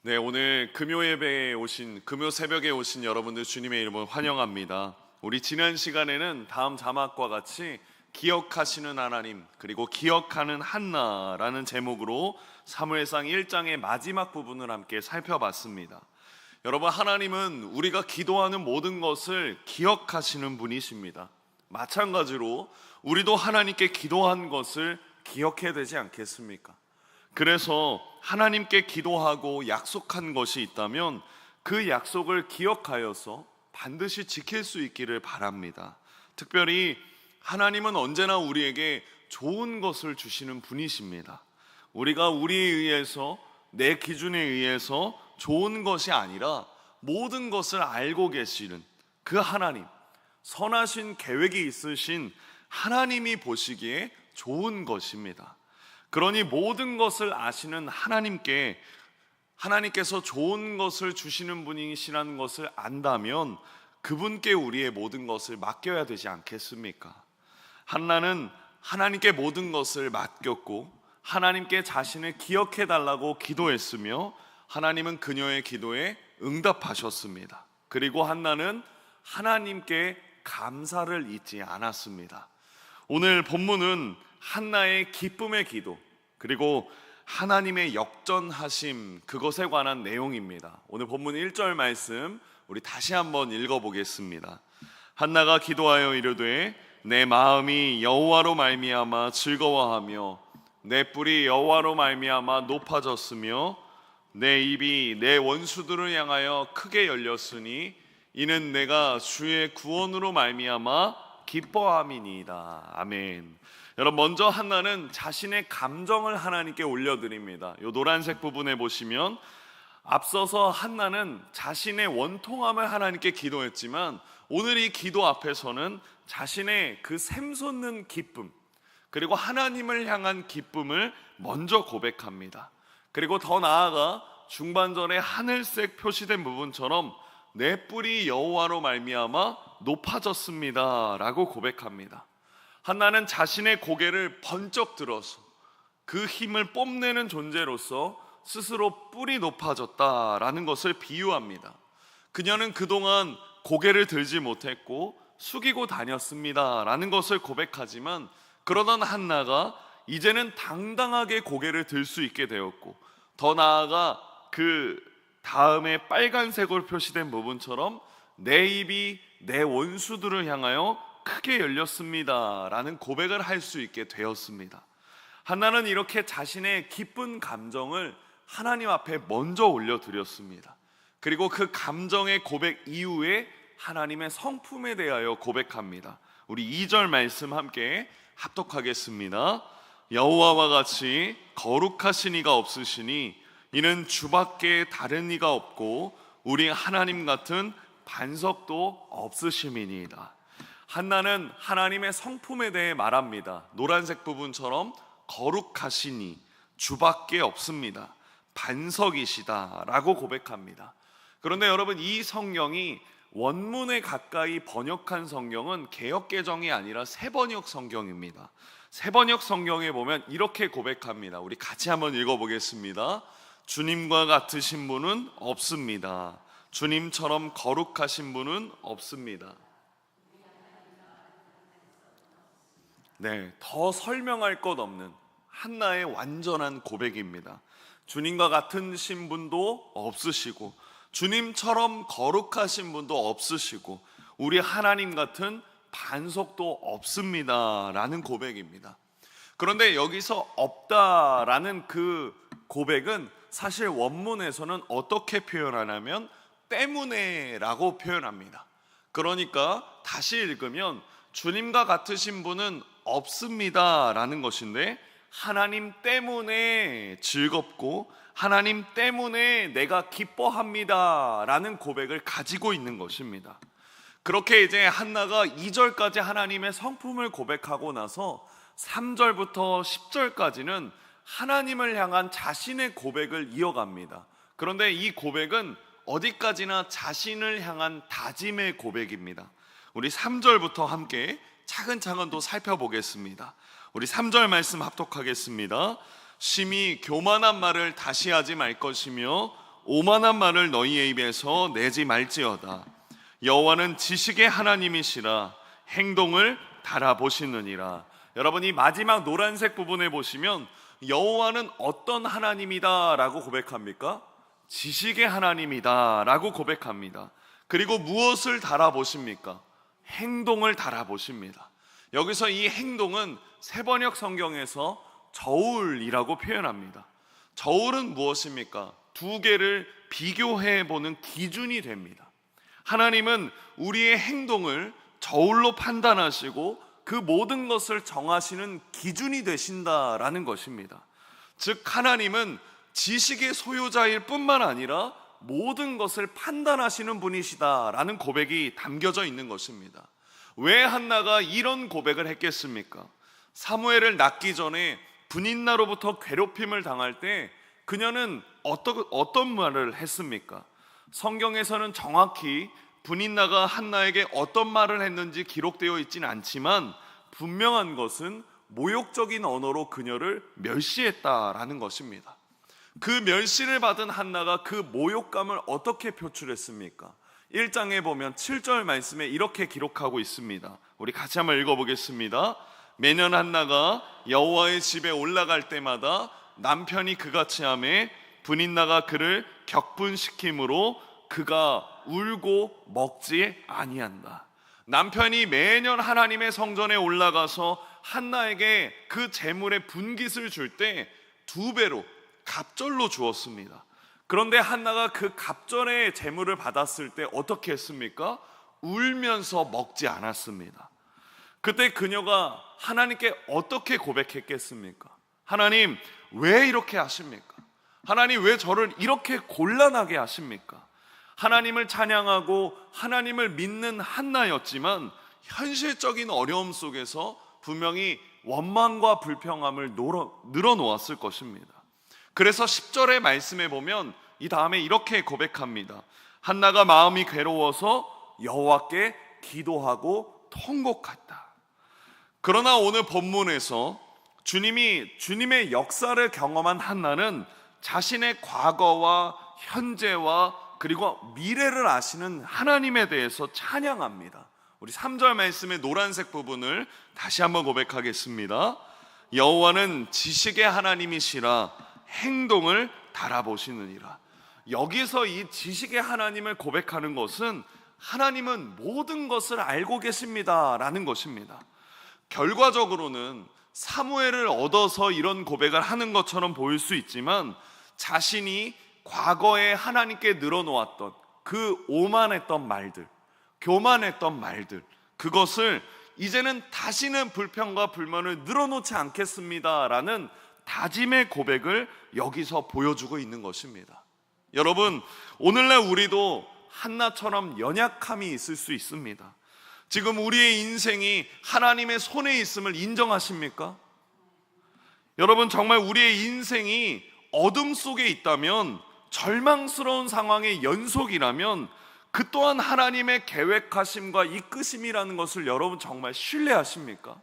네, 오늘 금요 예배에 오신 금요 새벽에 오신 여러분들 주님의 이름으로 환영합니다. 우리 지난 시간에는 다음 자막과 같이 기억하시는 하나님 그리고 기억하는 한나라는 제목으로 사무엘상 1장의 마지막 부분을 함께 살펴봤습니다. 여러분, 하나님은 우리가 기도하는 모든 것을 기억하시는 분이십니다. 마찬가지로 우리도 하나님께 기도한 것을 기억해야 되지 않겠습니까? 그래서 하나님께 기도하고 약속한 것이 있다면 그 약속을 기억하여서 반드시 지킬 수 있기를 바랍니다. 특별히 하나님은 언제나 우리에게 좋은 것을 주시는 분이십니다. 우리가 우리에 의해서, 내 기준에 의해서 좋은 것이 아니라 모든 것을 알고 계시는 그 하나님, 선하신 계획이 있으신 하나님이 보시기에 좋은 것입니다. 그러니 모든 것을 아시는 하나님께서 좋은 것을 주시는 분이시라는 것을 안다면 그분께 우리의 모든 것을 맡겨야 되지 않겠습니까? 한나는 하나님께 모든 것을 맡겼고 하나님께 자신을 기억해 달라고 기도했으며 하나님은 그녀의 기도에 응답하셨습니다. 그리고 한나는 하나님께 감사를 잊지 않았습니다. 오늘 본문은 한나의 기쁨의 기도 그리고 하나님의 역전하심, 그것에 관한 내용입니다. 오늘 본문 1절 말씀 우리 다시 한번 읽어보겠습니다. 한나가 기도하여 이르되 내 마음이 여호와로 말미암아 즐거워하며 내 뿔이 여호와로 말미암아 높아졌으며 내 입이 내 원수들을 향하여 크게 열렸으니 이는 내가 주의 구원으로 말미암아 기뻐함이니이다. 아멘. 여러분, 먼저 한나는 자신의 감정을 하나님께 올려드립니다. 이 노란색 부분에 보시면 앞서서 한나는 자신의 원통함을 하나님께 기도했지만 오늘 이 기도 앞에서는 자신의 그 샘솟는 기쁨 그리고 하나님을 향한 기쁨을 먼저 고백합니다. 그리고 더 나아가 중반절에 하늘색 표시된 부분처럼 내 뿔이 여호와로 말미암아 높아졌습니다 라고 고백합니다. 한나는 자신의 고개를 번쩍 들어서 그 힘을 뽐내는 존재로서 스스로 뿔이 높아졌다라는 것을 비유합니다. 그녀는 그동안 고개를 들지 못했고 숙이고 다녔습니다 라는 것을 고백하지만 그러던 한나가 이제는 당당하게 고개를 들 수 있게 되었고 더 나아가 그 다음에 빨간색으로 표시된 부분처럼 내 입이 내 원수들을 향하여 크게 열렸습니다 라는 고백을 할 수 있게 되었습니다. 한나는 이렇게 자신의 기쁜 감정을 하나님 앞에 먼저 올려드렸습니다. 그리고 그 감정의 고백 이후에 하나님의 성품에 대하여 고백합니다. 우리 2절 말씀 함께 합독하겠습니다. 여호와와 같이 거룩하신 이가 없으시니 이는 주밖에 다른 이가 없고 우리 하나님 같은 반석도 없으심이니이다. 한나는 하나님의 성품에 대해 말합니다. 노란색 부분처럼 거룩하시니 주밖에 없습니다. 반석이시다 라고 고백합니다. 그런데 여러분, 이 성경이 원문에 가까이 번역한 성경은 개역개정이 아니라 새번역 성경입니다. 새번역 성경에 보면 이렇게 고백합니다. 우리 같이 한번 읽어보겠습니다. 주님과 같으신 분은 없습니다. 주님처럼 거룩하신 분은 없습니다. 네, 더 설명할 것 없는 한나의 완전한 고백입니다. 주님과 같은 분도 없으시고 주님처럼 거룩하신 분도 없으시고 우리 하나님 같은 반석도 없습니다 라는 고백입니다. 그런데 여기서 없다라는 그 고백은 사실 원문에서는 어떻게 표현하냐면 때문에 라고 표현합니다. 그러니까 다시 읽으면 주님과 같으신 분은 없습니다 라는 것인데 하나님 때문에 즐겁고 하나님 때문에 내가 기뻐합니다 라는 고백을 가지고 있는 것입니다. 그렇게 이제 한나가 2절까지 하나님의 성품을 고백하고 나서 3절부터 10절까지는 하나님을 향한 자신의 고백을 이어갑니다. 그런데 이 고백은 어디까지나 자신을 향한 다짐의 고백입니다. 우리 3절부터 함께 차근차근 또 살펴보겠습니다. 우리 3절 말씀 합독하겠습니다. 심히 교만한 말을 다시 하지 말 것이며 오만한 말을 너희의 입에서 내지 말지어다. 여호와는 지식의 하나님이시라 행동을 달아보시느니라. 여러분, 이 마지막 노란색 부분에 보시면 여호와는 어떤 하나님이다 라고 고백합니까? 지식의 하나님이다 라고 고백합니다. 그리고 무엇을 달아보십니까? 행동을 달아보십니다. 여기서 이 행동은 세번역 성경에서 저울이라고 표현합니다. 저울은 무엇입니까? 두 개를 비교해 보는 기준이 됩니다. 하나님은 우리의 행동을 저울로 판단하시고 그 모든 것을 정하시는 기준이 되신다라는 것입니다. 즉, 하나님은 지식의 소유자일 뿐만 아니라 모든 것을 판단하시는 분이시다라는 고백이 담겨져 있는 것입니다. 왜 한나가 이런 고백을 했겠습니까? 사무엘을 낳기 전에 분인나로부터 괴롭힘을 당할 때 그녀는 어떤 말을 했습니까? 성경에서는 정확히 분인나가 한나에게 어떤 말을 했는지 기록되어 있지는 않지만 분명한 것은 모욕적인 언어로 그녀를 멸시했다라는 것입니다. 그 멸시를 받은 한나가 그 모욕감을 어떻게 표출했습니까? 1장에 보면 7절 말씀에 이렇게 기록하고 있습니다. 우리 같이 한번 읽어보겠습니다. 매년 한나가 여호와의 집에 올라갈 때마다 남편이 그같이 하매 분인나가 그를 격분시킴으로 그가 울고 먹지 아니한다. 남편이 매년 하나님의 성전에 올라가서 한나에게 그 제물의 분깃을 줄 때 2배로 갑절로 주었습니다. 그런데 한나가 그 갑절의 제물을 받았을 때 어떻게 했습니까? 울면서 먹지 않았습니다. 그때 그녀가 하나님께 어떻게 고백했겠습니까? 하나님, 왜 이렇게 하십니까? 하나님, 왜 저를 이렇게 곤란하게 하십니까? 하나님을 찬양하고 하나님을 믿는 한나였지만 현실적인 어려움 속에서 분명히 원망과 불평함을 늘어놓았을 것입니다. 그래서 10절의 말씀에 보면 이 다음에 이렇게 고백합니다. 한나가 마음이 괴로워서 여호와께 기도하고 통곡했다. 그러나 오늘 본문에서 주님의 역사를 경험한 한나는 자신의 과거와 현재와 그리고 미래를 아시는 하나님에 대해서 찬양합니다. 우리 3절 말씀의 노란색 부분을 다시 한번 고백하겠습니다. 여호와는 지식의 하나님이시라 행동을 달아보시느니라. 여기서 이 지식의 하나님을 고백하는 것은 하나님은 모든 것을 알고 계십니다 라는 것입니다. 결과적으로는 사무엘을 얻어서 이런 고백을 하는 것처럼 보일 수 있지만 자신이 과거에 하나님께 늘어놓았던 그 오만했던 말들, 교만했던 말들, 그것을 이제는 다시는 불평과 불만을 늘어놓지 않겠습니다 라는 다짐의 고백을 여기서 보여주고 있는 것입니다. 여러분, 오늘날 우리도 한나처럼 연약함이 있을 수 있습니다. 지금 우리의 인생이 하나님의 손에 있음을 인정하십니까? 여러분, 정말 우리의 인생이 어둠 속에 있다면, 절망스러운 상황의 연속이라면 그 또한 하나님의 계획하심과 이끄심이라는 것을 여러분 정말 신뢰하십니까?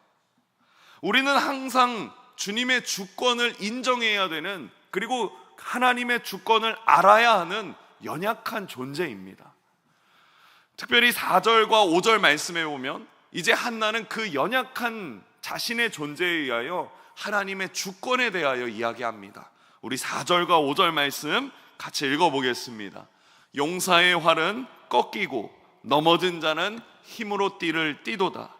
우리는 항상 주님의 주권을 인정해야 되는, 그리고 하나님의 주권을 알아야 하는 연약한 존재입니다. 특별히 4절과 5절 말씀에 보면 이제 한나는 그 연약한 자신의 존재에 의하여 하나님의 주권에 대하여 이야기합니다. 우리 4절과 5절 말씀 같이 읽어보겠습니다. 용사의 활은 꺾이고 넘어진 자는 힘으로 띠를 띠도다.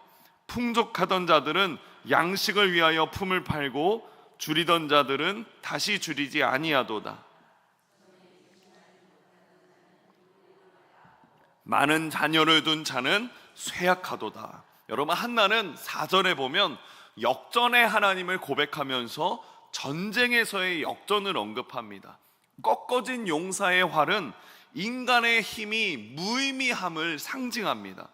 풍족하던 자들은 양식을 위하여 품을 팔고 줄이던 자들은 다시 줄이지 아니하도다. 많은 자녀를 둔 자는 쇠약하도다. 여러분, 한나는 4절에 보면 역전의 하나님을 고백하면서 전쟁에서의 역전을 언급합니다. 꺾어진 용사의 활은 인간의 힘이 무의미함을 상징합니다.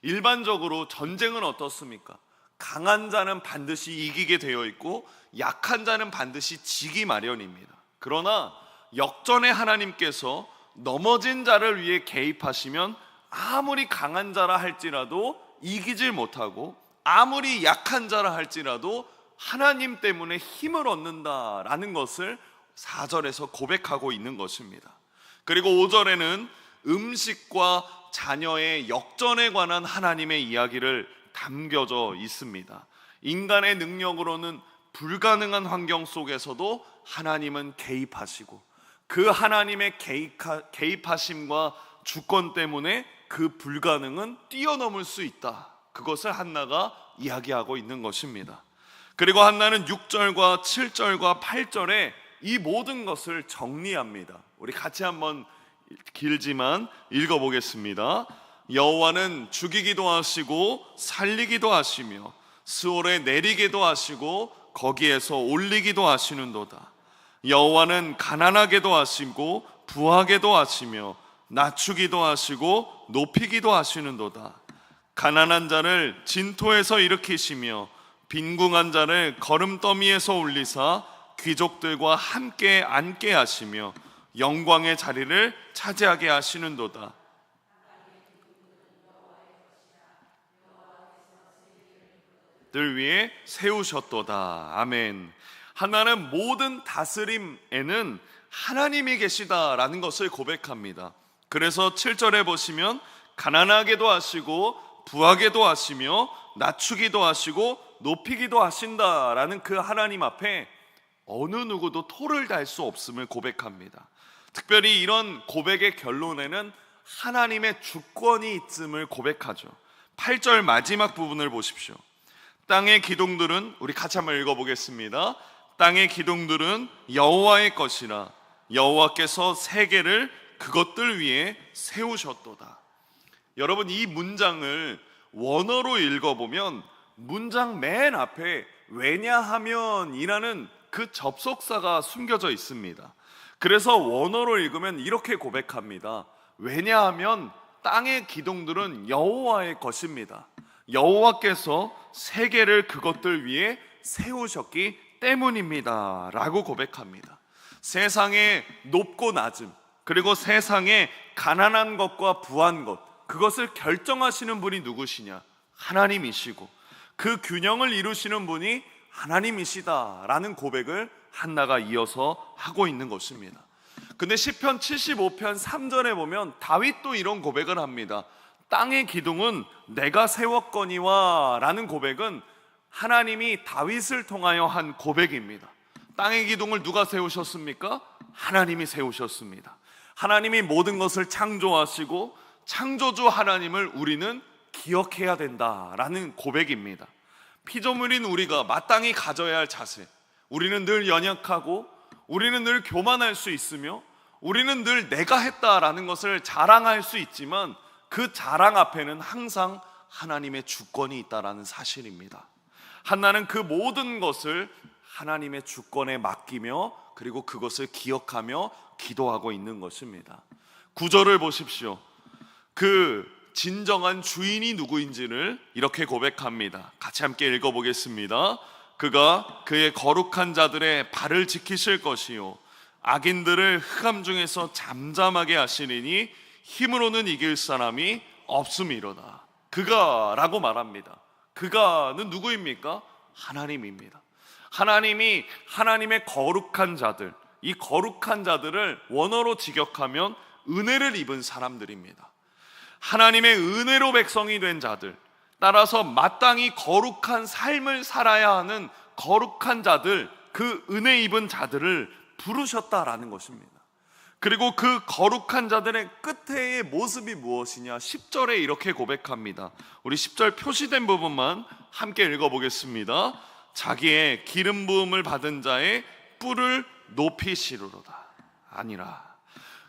일반적으로 전쟁은 어떻습니까? 강한 자는 반드시 이기게 되어 있고 약한 자는 반드시 지기 마련입니다. 그러나 역전의 하나님께서 넘어진 자를 위해 개입하시면 아무리 강한 자라 할지라도 이기질 못하고 아무리 약한 자라 할지라도 하나님 때문에 힘을 얻는다라는 것을 4절에서 고백하고 있는 것입니다. 그리고 5절에는 음식과 자녀의 역전에 관한 하나님의 이야기를 담겨져 있습니다. 인간의 능력으로는 불가능한 환경 속에서도 하나님은 개입하시고, 그 하나님의 개입하심과 주권 때문에 그 불가능은 뛰어넘을 수 있다. 그것을 한나가 이야기하고 있는 것입니다. 그리고 한나는 6절과 7절과 8절에 이 모든 것을 정리합니다. 우리 같이 한번 길지만 읽어보겠습니다. 여호와는 죽이기도 하시고 살리기도 하시며 스올에 내리기도 하시고 거기에서 올리기도 하시는도다. 여호와는 가난하게도 하시고 부하게도 하시며 낮추기도 하시고 높이기도 하시는도다. 가난한 자를 진토에서 일으키시며 빈궁한 자를 거름더미에서 올리사 귀족들과 함께 앉게 하시며 영광의 자리를 차지하게 하시는도다. 들 위에 세우셨도다. 아멘. 하나는 모든 다스림에는 하나님이 계시다라는 것을 고백합니다. 그래서 7절에 보시면 가난하게도 하시고 부하게도 하시며 낮추기도 하시고 높이기도 하신다라는 그 하나님 앞에 어느 누구도 토를 달 수 없음을 고백합니다. 특별히 이런 고백의 결론에는 하나님의 주권이 있음을 고백하죠. 8절 마지막 부분을 보십시오. 땅의 기둥들은, 우리 같이 한번 읽어보겠습니다. 땅의 기둥들은 여호와의 것이라 여호와께서 세계를 그것들 위에 세우셨도다. 여러분, 이 문장을 원어로 읽어보면 문장 맨 앞에 왜냐하면 이라는 그 접속사가 숨겨져 있습니다. 그래서 원어로 읽으면 이렇게 고백합니다. 왜냐하면 땅의 기둥들은 여호와의 것입니다. 여호와께서 세계를 그것들 위에 세우셨기 때문입니다 라고 고백합니다. 세상의 높고 낮음, 그리고 세상의 가난한 것과 부한 것, 그것을 결정하시는 분이 누구시냐? 하나님이시고 그 균형을 이루시는 분이 하나님이시다라는 고백을 한나가 이어서 하고 있는 것입니다. 근데 시편 75편 3절에 보면 다윗도 이런 고백을 합니다. 땅의 기둥은 내가 세웠거니와 라는 고백은 하나님이 다윗을 통하여 한 고백입니다. 땅의 기둥을 누가 세우셨습니까? 하나님이 세우셨습니다. 하나님이 모든 것을 창조하시고 창조주 하나님을 우리는 기억해야 된다라는 고백입니다. 피조물인 우리가 마땅히 가져야 할 자세, 우리는 늘 연약하고 우리는 늘 교만할 수 있으며 우리는 늘 내가 했다라는 것을 자랑할 수 있지만 그 자랑 앞에는 항상 하나님의 주권이 있다라는 사실입니다. 한나는 그 모든 것을 하나님의 주권에 맡기며 그리고 그것을 기억하며 기도하고 있는 것입니다. 9절을 보십시오. 그 진정한 주인이 누구인지를 이렇게 고백합니다. 같이 함께 읽어보겠습니다. 그가 그의 거룩한 자들의 발을 지키실 것이요 악인들을 흑암 중에서 잠잠하게 하시리니 힘으로는 이길 사람이 없음이로다. 그가 라고 말합니다. 그가는 누구입니까? 하나님입니다. 하나님이 하나님의 거룩한 자들, 이 거룩한 자들을 원어로 직역하면 은혜를 입은 사람들입니다. 하나님의 은혜로 백성이 된 자들, 따라서 마땅히 거룩한 삶을 살아야 하는 거룩한 자들, 그 은혜 입은 자들을 부르셨다라는 것입니다. 그리고 그 거룩한 자들의 끝에의 모습이 무엇이냐? 10절에 이렇게 고백합니다. 우리 10절 표시된 부분만 함께 읽어보겠습니다. 자기의 기름 부음을 받은 자의 뿔을 높이시리로다. 아니라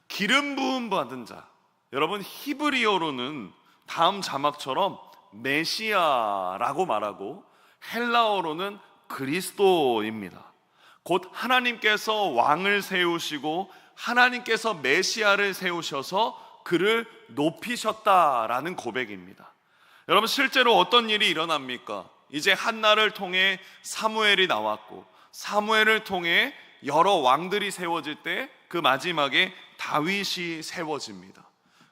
기름 부음 받은 자, 여러분 히브리어로는 다음 자막처럼 메시아라고 말하고 헬라어로는 그리스도입니다. 곧 하나님께서 왕을 세우시고 하나님께서 메시아를 세우셔서 그를 높이셨다라는 고백입니다. 여러분, 실제로 어떤 일이 일어납니까? 이제 한나를 통해 사무엘이 나왔고 사무엘을 통해 여러 왕들이 세워질 때 그 마지막에 다윗이 세워집니다.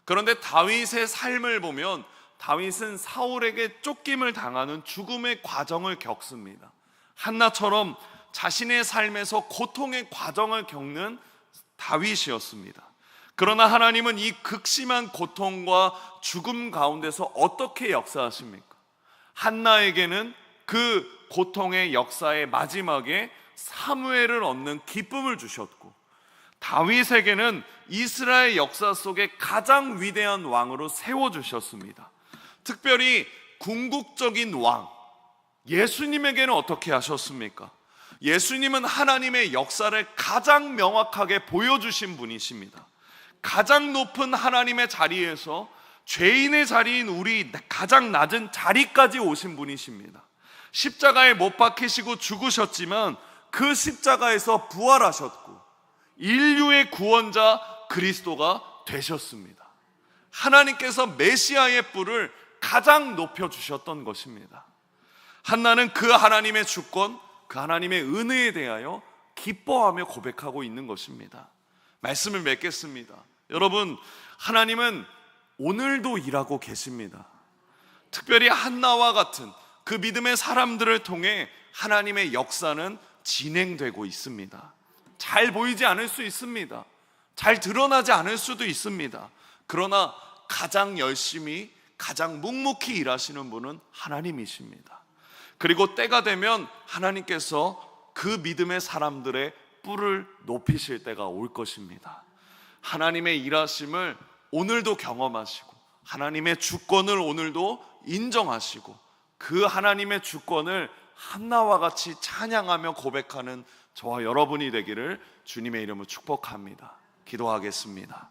그런데 다윗의 삶을 보면 다윗은 사울에게 쫓김을 당하는 죽음의 과정을 겪습니다. 한나처럼 자신의 삶에서 고통의 과정을 겪는 다윗이었습니다. 그러나 하나님은 이 극심한 고통과 죽음 가운데서 어떻게 역사하십니까? 한나에게는 그 고통의 역사의 마지막에 사무엘을 얻는 기쁨을 주셨고, 다윗에게는 이스라엘 역사 속에 가장 위대한 왕으로 세워주셨습니다. 특별히 궁극적인 왕 예수님에게는 어떻게 하셨습니까? 예수님은 하나님의 역사를 가장 명확하게 보여주신 분이십니다. 가장 높은 하나님의 자리에서 죄인의 자리인 우리 가장 낮은 자리까지 오신 분이십니다. 십자가에 못 박히시고 죽으셨지만 그 십자가에서 부활하셨고 인류의 구원자 그리스도가 되셨습니다. 하나님께서 메시아의 뿔을 가장 높여주셨던 것입니다. 한나는 그 하나님의 주권, 그 하나님의 은혜에 대하여 기뻐하며 고백하고 있는 것입니다. 말씀을 맺겠습니다. 여러분, 하나님은 오늘도 일하고 계십니다. 특별히 한나와 같은 그 믿음의 사람들을 통해 하나님의 역사는 진행되고 있습니다. 잘 보이지 않을 수 있습니다. 잘 드러나지 않을 수도 있습니다. 그러나 가장 열심히, 가장 묵묵히 일하시는 분은 하나님이십니다. 그리고 때가 되면 하나님께서 그 믿음의 사람들의 뿔을 높이실 때가 올 것입니다. 하나님의 일하심을 오늘도 경험하시고 하나님의 주권을 오늘도 인정하시고 그 하나님의 주권을 한나와 같이 찬양하며 고백하는 저와 여러분이 되기를 주님의 이름으로 축복합니다. 기도하겠습니다.